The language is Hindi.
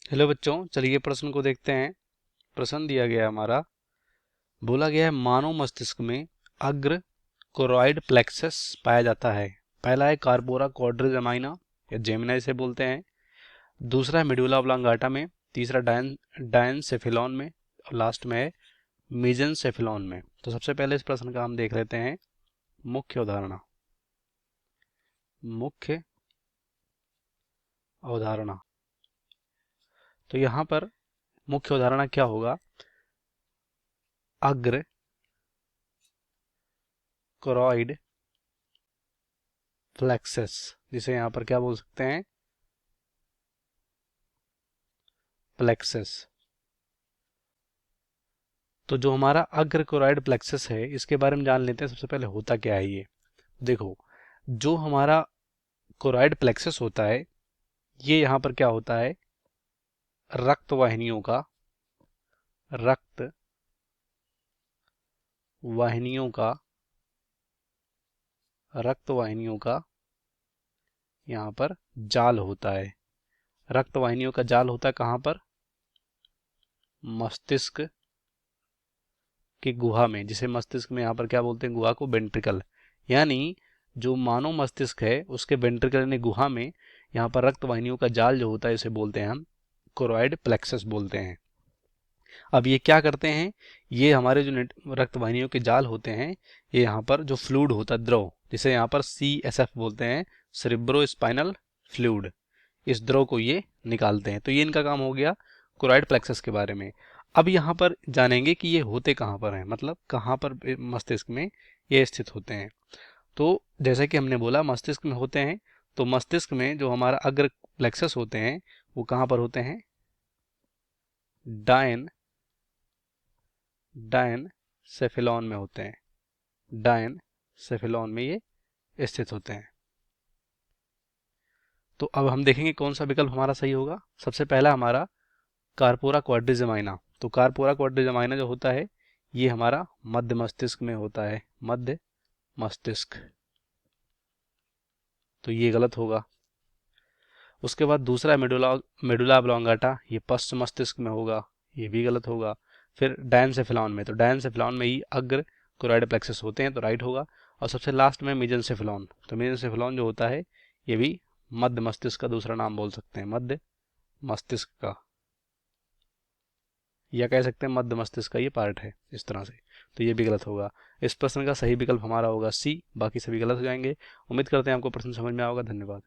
हेलो बच्चों, चलिए प्रश्न को देखते हैं। प्रश्न दिया गया हमारा, बोला गया है मानव मस्तिष्क में अग्र कोरॉइड प्लेक्सस पाया जाता है। पहला है कार्पोरा क्वाड्रिजेमाइना या जेमिना इसे बोलते हैं। दूसरा है मेडुला ऑब्लांगाटा में। तीसरा डायनसेफेलॉन में। और लास्ट में है मेसेनसेफेलॉन में। तो सबसे पहले इस प्रश्न का हम देख लेते हैं मुख्य अवधारणा। मुख्य अवधारणा, तो यहाँ पर मुख्य अवधारणा क्या होगा? अग्र कोरॉइड फ्लेक्सस, जिसे यहाँ पर क्या बोल सकते हैं? प्लेक्सस। तो जो हमारा अग्र कोरॉइड प्लेक्सस है, इसके बारे में जान लेते हैं। सबसे पहले होता क्या है ये। देखो, जो हमारा कोरॉइड प्लेक्सस होता है, ये यहाँ पर क्या होता है? रक्त वाहिनियों का रक्त वाहिनियों का रक्त वाहिनियों का यहाँ पर जाल होता है। रक्त वाहिनियों का जाल होता है कहाँ पर? मस्तिष्क की गुहा में, जिसे मस्तिष्क में यहाँ पर क्या बोलते हैं? गुहा को वेंट्रिकल। यानी जो मानव मस्तिष्क है उसके वेंट्रिकल यानी गुहा में यहाँ पर रक्त वाहिनियों का जाल जो होता है, इसे बोलते हैं हम कोरॉइड प्लेक्सस बोलते हैं। अब ये क्या करते हैं? ये हमारे जो रक्त वाहिनियों के जाल होते हैं, ये यहाँ पर जो फ्लूइड होता है, द्रव, जिसे यहाँ पर CSF बोलते हैं, सेरेब्रो स्पाइनल फ्लूइड, इस द्रव को ये निकालते हैं। तो ये इनका काम हो गया कोरॉइड प्लेक्सस के बारे में। अब यहाँ पर जानेंगे कि ये होते कहाँ पर हैं, मतलब कहाँ पर मस्तिष्क में ये स्थित होते हैं। तो जैसे कि हमने बोला मस्तिष्क में होते हैं, तो मस्तिष्क में जो हमारा अग्र प्लेक्सस होते हैं वो कहाँ पर होते हैं? डायनसेफेलॉन में होते हैं। डायनसेफेलॉन में ये स्थित होते हैं। तो अब हम देखेंगे कौन सा विकल्प हमारा सही होगा। सबसे पहला हमारा कार्पोरा क्वाड्रिजेमाइना। तो कार्पोरा क्वाड्रिजेमाइना जो होता है, ये हमारा मध्य मस्तिष्क में होता है। मध्य मस्तिष्क, तो ये गलत होगा। उसके बाद दूसरा मेडुला ऑब्लांगाटा, ये पश्च मस्तिष्क में होगा, ये भी गलत होगा। फिर डायनसेफेलॉन में, तो डायनसेफेलॉन में ही अग्र कोरॉइड प्लेक्सस होते हैं, तो राइट होगा। और सबसे लास्ट में मेसेनसेफेलॉन, तो मेसेनसेफेलॉन जो होता है ये भी मध्य मस्तिष्क का दूसरा नाम बोल सकते हैं, मध्य मस्तिष्क का, या कह सकते हैं मध्य मस्तिष्क का ये पार्ट है, इस तरह से। तो ये भी गलत होगा। इस प्रश्न का सही विकल्प हमारा होगा C, बाकी सभी गलत हो जाएंगे। उम्मीद करते हैं आपको प्रश्न समझ में आएगा। धन्यवाद।